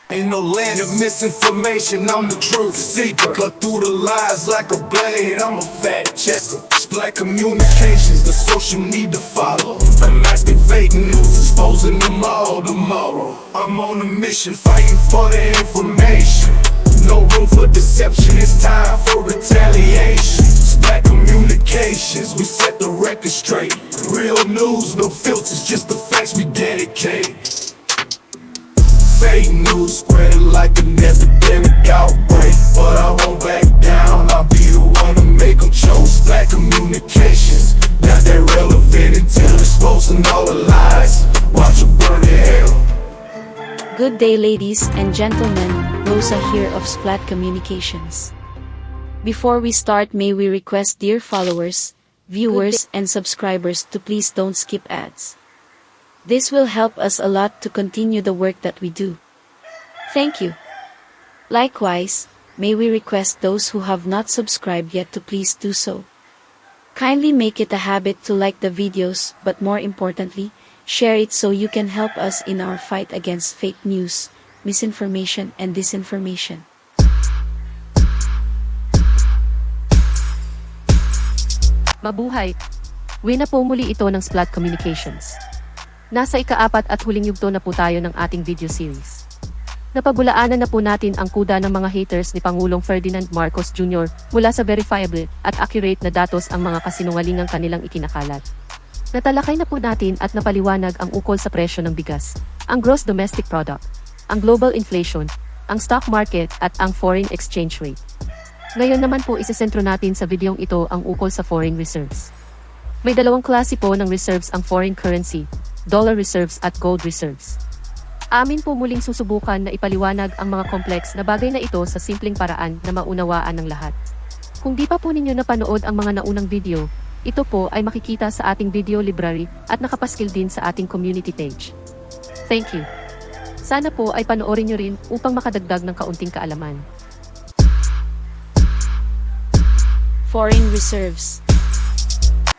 In the land of misinformation, I'm the truth seeker. Cut through the lies like a blade, I'm a fact checker. Black communications, the social need to follow. Unmasking fake news, exposing them all tomorrow. I'm on a mission, fighting for the information. No room for deception, it's time for retaliation. Black communications, we set the record straight. Real news, no filters, just the facts we dedicate. Fake news spreading like an epidemic outbreak, but I won't back down, I'll be the one to make them choke. Black communications, not that relevant until exposing all the lies. Watch them burn in hell. Good day, ladies and gentlemen, Rosa here of Splat Communications. Before we start, may we request dear followers, viewers and subscribers to please don't skip ads. This will help us a lot to continue the work that we do. Thank you. Likewise, may we request those who have not subscribed yet to please do so. Kindly make it a habit to like the videos, but more importantly, share it so you can help us in our fight against fake news, misinformation and disinformation. Mabuhay! Uwi na po muli ito ng Splat Communications. Nasa ika-4 at huling yugto na po tayo ng ating video series. Napabulaanan na po natin ang kuda ng mga haters ni Pangulong Ferdinand Marcos Jr. mula sa verifiable at accurate na datos ang mga kasinungalingang kanilang ikinakalat. Natalakay na po natin at napaliwanag ang ukol sa presyo ng bigas, ang gross domestic product, ang global inflation, ang stock market at ang foreign exchange rate. Ngayon naman po isesentro natin sa videong ito ang ukol sa foreign reserves. May dalawang klase po ng reserves ang foreign currency, dollar reserves at gold reserves. Amin po muling susubukan na ipaliwanag ang mga complex na bagay na ito sa simpleng paraan na maunawaan ng lahat. Kung di pa po ninyo napanood ang mga naunang video, ito po ay makikita sa ating video library at nakapaskil din sa ating community page. Thank you. Sana po ay panoorin nyo rin upang makadagdag ng kaunting kaalaman. Foreign reserves.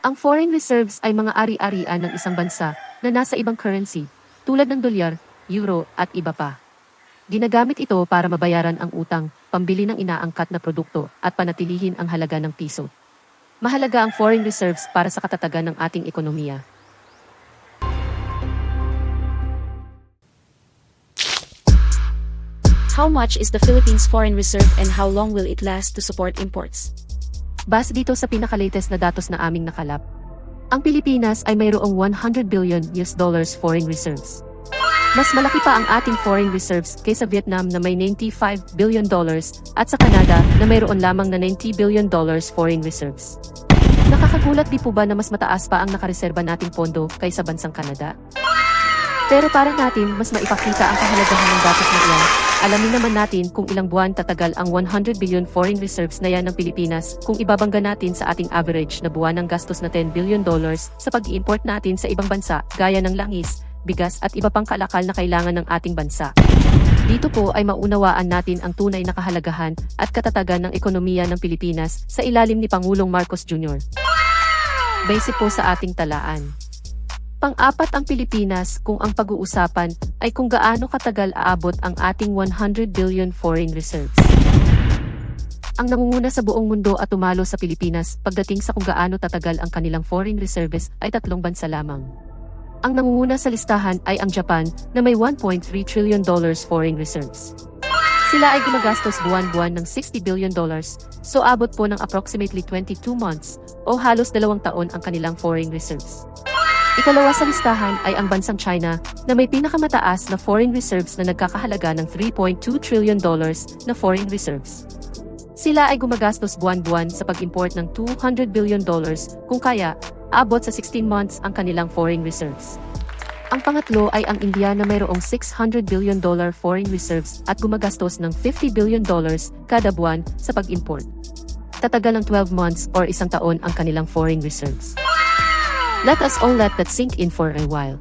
Ang foreign reserves ay mga ari-arian ng isang bansa na nasa ibang currency, tulad ng dolyar, euro, at iba pa. Ginagamit ito para mabayaran ang utang, pambili ng inaangkat na produkto, at panatilihin ang halaga ng piso. Mahalaga ang foreign reserves para sa katatagan ng ating ekonomiya. How much is the Philippines foreign reserve and how long will it last to support imports? Base dito sa pinaka-latest na datos na aming nakalap, ang Pilipinas ay mayroong $100 billion foreign reserves. Mas malaki pa ang ating foreign reserves kaysa Vietnam na may $95 billion at sa Canada na mayroon lamang na $90 billion foreign reserves. Nakakagulat di po ba na mas mataas pa ang nakareserba nating pondo kaysa bansang Canada? Pero para natin mas maipakita ang kahalagahan ng datos na iyan, alamin naman natin kung ilang buwan tatagal ang 100 billion foreign reserves na yan ng Pilipinas kung ibabangga natin sa ating average na buwan ng gastos na $10 billion sa pag-i-import natin sa ibang bansa gaya ng langis, bigas at iba pang kalakal na kailangan ng ating bansa. Dito po ay maunawaan natin ang tunay na kahalagahan at katatagan ng ekonomiya ng Pilipinas sa ilalim ni Pangulong Marcos Jr. Base po sa ating talaan. Pang-apat ang Pilipinas kung ang pag-uusapan ay kung gaano katagal aabot ang ating 100 billion foreign reserves. Ang nangunguna sa buong mundo at tumalo sa Pilipinas pagdating sa kung gaano tatagal ang kanilang foreign reserves ay 3 bansa lamang. Ang nangunguna sa listahan ay ang Japan na may $1.3 trillion foreign reserves. Sila ay gumagastos buwan-buwan ng $60 billion, so abot po ng approximately 22 months o halos 2 taon ang kanilang foreign reserves. Ikalawa sa listahan ay ang bansang China na may pinakamataas na foreign reserves na nagkakahalaga ng $3.2 trillion na foreign reserves. Sila ay gumagastos buwan-buwan sa pag-import ng $200 billion kung kaya, abot sa 16 months ang kanilang foreign reserves. Ang pangatlo ay ang India na mayroong $600 billion foreign reserves at gumagastos ng $50 billion kada buwan sa pag-import. Tatagal ng 12 months or 1 taon ang kanilang foreign reserves. Let us all let that sink in for a while.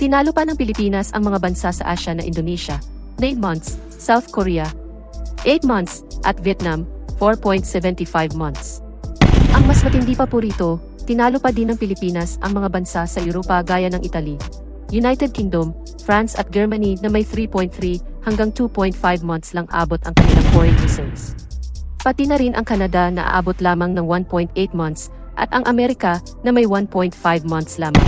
Tinalo pa ng Pilipinas ang mga bansa sa Asia na Indonesia, 9 months, South Korea, 8 months, at Vietnam, 4.75 months. Ang mas matindi pa po rito, tinalo pa din ng Pilipinas ang mga bansa sa Europa gaya ng Italy, United Kingdom, France at Germany na may 3.3 hanggang 2.5 months lang abot ang kanilang foreign reserves. Pati na rin ang Canada na aabot lamang ng 1.8 months at ang Amerika na may 1.5 months lamang.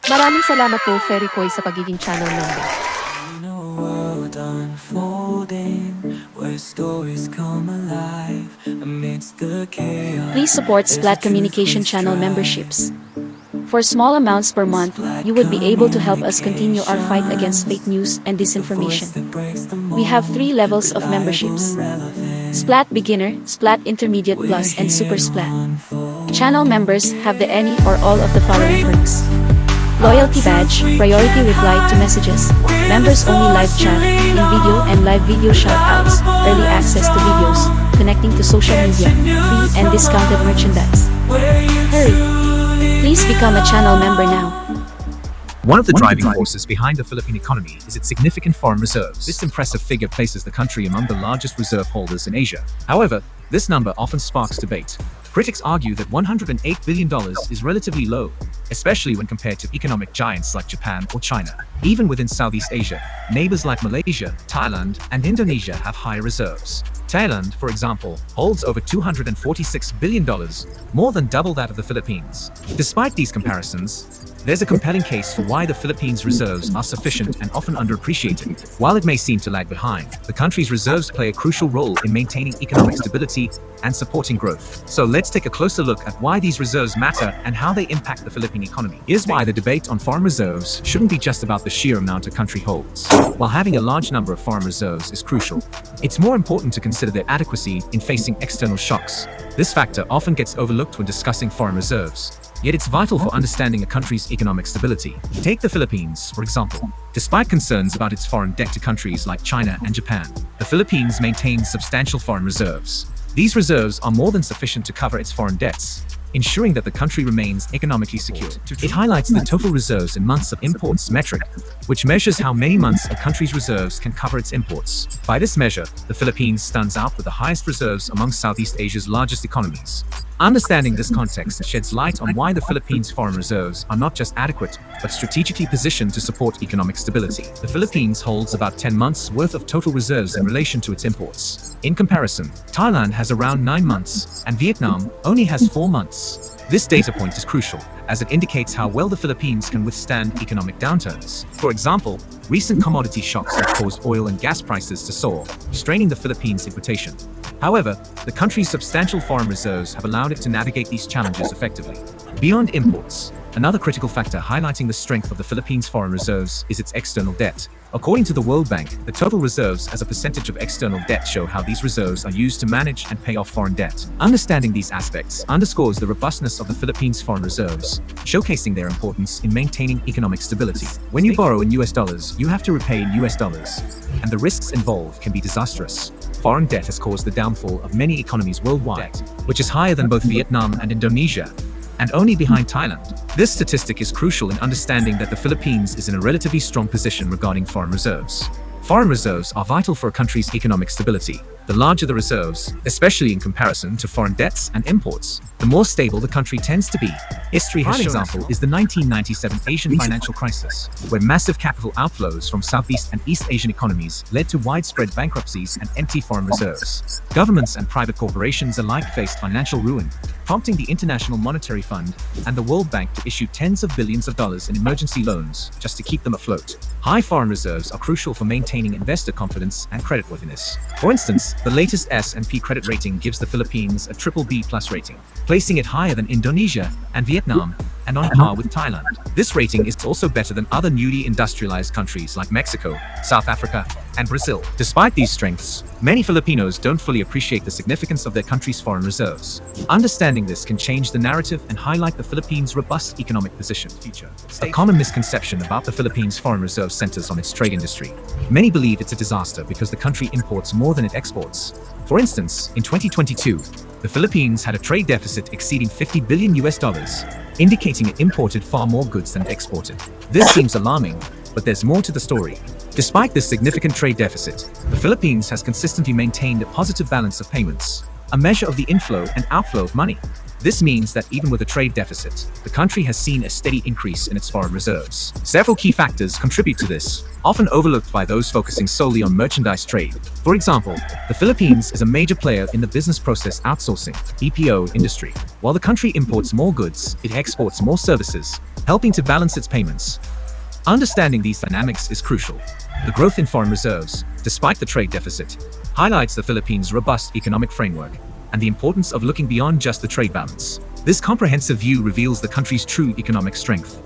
Maraming salamat po, Ferry Koy, sa pagiging channel member. In a world unfolding, where stories come alive amidst the chaos. Please support Splat Communication Channel memberships. For small amounts per month, you would be able to help us continue our fight against fake news and disinformation. We have 3 levels of memberships: Splat Beginner, Splat Intermediate Plus, and Super Splat. Channel members have the any or all of the following perks: Loyalty Badge, Priority Reply to Messages, Members-Only Live Chat, in-video and live video shoutouts, Early Access to Videos, Connecting to Social Media, Free and Discounted Merchandise. Hurry! Please become a channel member now. One of the driving forces behind the Philippine economy is its significant foreign reserves. This impressive figure places the country among the largest reserve holders in Asia. However, this number often sparks debate. Critics argue that $108 billion is relatively low, especially when compared to economic giants like Japan or China. Even within Southeast Asia, neighbors like Malaysia, Thailand, and Indonesia have high reserves. Thailand, for example, holds over $246 billion, more than double that of the Philippines. Despite these comparisons, there's a compelling case for why the Philippines' reserves are sufficient and often underappreciated. While it may seem to lag behind, the country's reserves play a crucial role in maintaining economic stability and supporting growth. So let's take a closer look at why these reserves matter and how they impact the Philippine economy. Here's why the debate on foreign reserves shouldn't be just about the sheer amount a country holds. While having a large number of foreign reserves is crucial, it's more important to consider their adequacy in facing external shocks. This factor often gets overlooked when discussing foreign reserves. Yet it's vital for understanding a country's economic stability. Take the Philippines, for example. Despite concerns about its foreign debt to countries like China and Japan, the Philippines maintains substantial foreign reserves. These reserves are more than sufficient to cover its foreign debts, ensuring that the country remains economically secure. It highlights the total reserves in months of imports metric, which measures how many months a country's reserves can cover its imports. By this measure, the Philippines stands out with the highest reserves among Southeast Asia's largest economies. Understanding this context sheds light on why the Philippines' foreign reserves are not just adequate, but strategically positioned to support economic stability. The Philippines holds about 10 months' worth of total reserves in relation to its imports. In comparison, Thailand has around 9 months, and Vietnam only has 4 months. This data point is crucial, as it indicates how well the Philippines can withstand economic downturns. For example, recent commodity shocks have caused oil and gas prices to soar, straining the Philippines' reputation. However, the country's substantial foreign reserves have allowed it to navigate these challenges effectively. Beyond imports, another critical factor highlighting the strength of the Philippines' foreign reserves is its external debt. According to the World Bank, the total reserves as a percentage of external debt show how these reserves are used to manage and pay off foreign debt. Understanding these aspects underscores the robustness of the Philippines' foreign reserves, showcasing their importance in maintaining economic stability. When you borrow in US dollars, you have to repay in US dollars, and the risks involved can be disastrous. Foreign debt has caused the downfall of many economies worldwide, which is higher than both Vietnam and Indonesia, and only behind Thailand. This statistic is crucial in understanding that the Philippines is in a relatively strong position regarding foreign reserves. Foreign reserves are vital for a country's economic stability. The larger the reserves, especially in comparison to foreign debts and imports, the more stable the country tends to be. History has shown example is the 1997 Asian financial crisis, where massive capital outflows from Southeast and East Asian economies led to widespread bankruptcies and empty foreign reserves. Governments and private corporations alike faced financial ruin, prompting the International Monetary Fund and the World Bank to issue tens of billions of dollars in emergency loans just to keep them afloat. High foreign reserves are crucial for maintaining investor confidence and creditworthiness. For instance, the latest S&P credit rating gives the Philippines a BBB+ rating, placing it higher than Indonesia and Vietnam, and on par with Thailand. This rating is also better than other newly industrialized countries like Mexico, South Africa, and Brazil. Despite these strengths, many Filipinos don't fully appreciate the significance of their country's foreign reserves. Understanding this can change the narrative and highlight the Philippines' robust economic position. A common misconception about the Philippines' foreign reserve centers on its trade industry. Many believe it's a disaster because the country imports more than it exports. For instance, in 2022, the Philippines had a trade deficit exceeding $50 billion, indicating it imported far more goods than it exported. This seems alarming, but there's more to the story. Despite this significant trade deficit, the Philippines has consistently maintained a positive balance of payments, a measure of the inflow and outflow of money. This means that even with a trade deficit, the country has seen a steady increase in its foreign reserves. Several key factors contribute to this, often overlooked by those focusing solely on merchandise trade. For example, the Philippines is a major player in the business process outsourcing (BPO) industry. While the country imports more goods, it exports more services, helping to balance its payments. Understanding these dynamics is crucial. The growth in foreign reserves, despite the trade deficit, highlights the Philippines' robust economic framework and the importance of looking beyond just the trade balance. This comprehensive view reveals the country's true economic strength.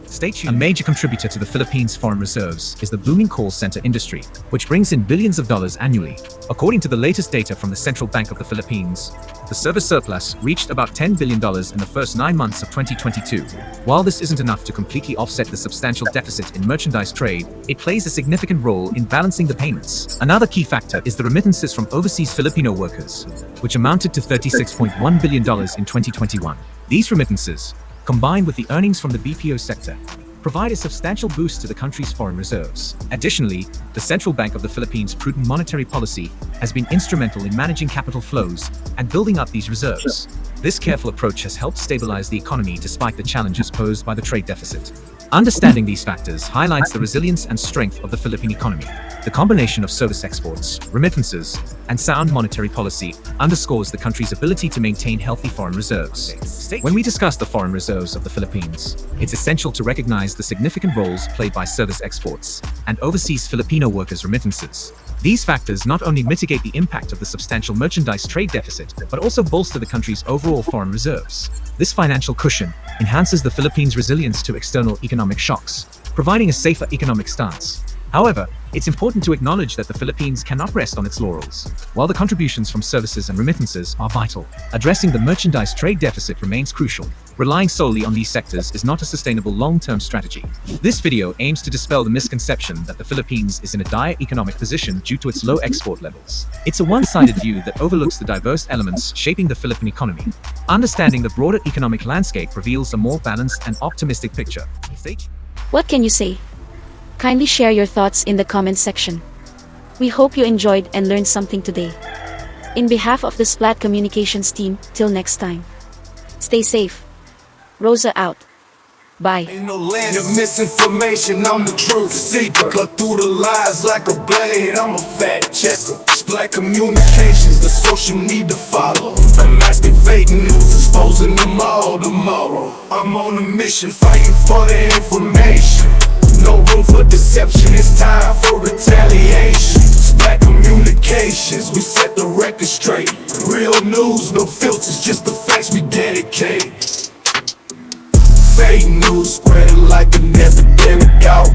A major contributor to the Philippines' foreign reserves is the booming call center industry, which brings in billions of dollars annually. According to the latest data from the Central Bank of the Philippines, the service surplus reached about $10 billion in the first 9 months of 2022. While this isn't enough to completely offset the substantial deficit in merchandise trade, it plays a significant role in balancing the payments. Another key factor is the remittances from overseas Filipino workers, which amounted to $36.1 billion in 2021. These remittances, combined with the earnings from the BPO sector, provide a substantial boost to the country's foreign reserves. Additionally, the Central Bank of the Philippines' prudent monetary policy has been instrumental in managing capital flows and building up these reserves. This careful approach has helped stabilize the economy despite the challenges posed by the trade deficit. Understanding these factors highlights the resilience and strength of the Philippine economy. The combination of service exports, remittances, and sound monetary policy underscores the country's ability to maintain healthy foreign reserves. When we discuss the foreign reserves of the Philippines, it's essential to recognize the significant roles played by service exports and overseas Filipino workers' remittances. These factors not only mitigate the impact of the substantial merchandise trade deficit, but also bolster the country's overall foreign reserves. This financial cushion enhances the Philippines' resilience to external economic shocks, providing a safer economic stance. However, it's important to acknowledge that the Philippines cannot rest on its laurels. While the contributions from services and remittances are vital, addressing the merchandise trade deficit remains crucial. Relying solely on these sectors is not a sustainable long-term strategy. This video aims to dispel the misconception that the Philippines is in a dire economic position due to its low export levels. It's a one-sided view that overlooks the diverse elements shaping the Philippine economy. Understanding the broader economic landscape reveals a more balanced and optimistic picture. What can you say? Kindly share your thoughts in the comment section. We hope you enjoyed and learned something today. In behalf of the Splat Communications team, till next time. Stay safe. Rosa out. Bye. In a land of misinformation, I'm the truth seeker. Cut through the lies like a blade, I'm a fact checker. Splat Communications, the social need to follow. Unmasking fake news, exposing them all tomorrow. I'm on a mission, fighting for the information. No room for deception, it's time for retaliation. Splat Communications, we set the record straight. Real news, no filters, just the facts we dedicate. Fake news spreading like an epidemic out.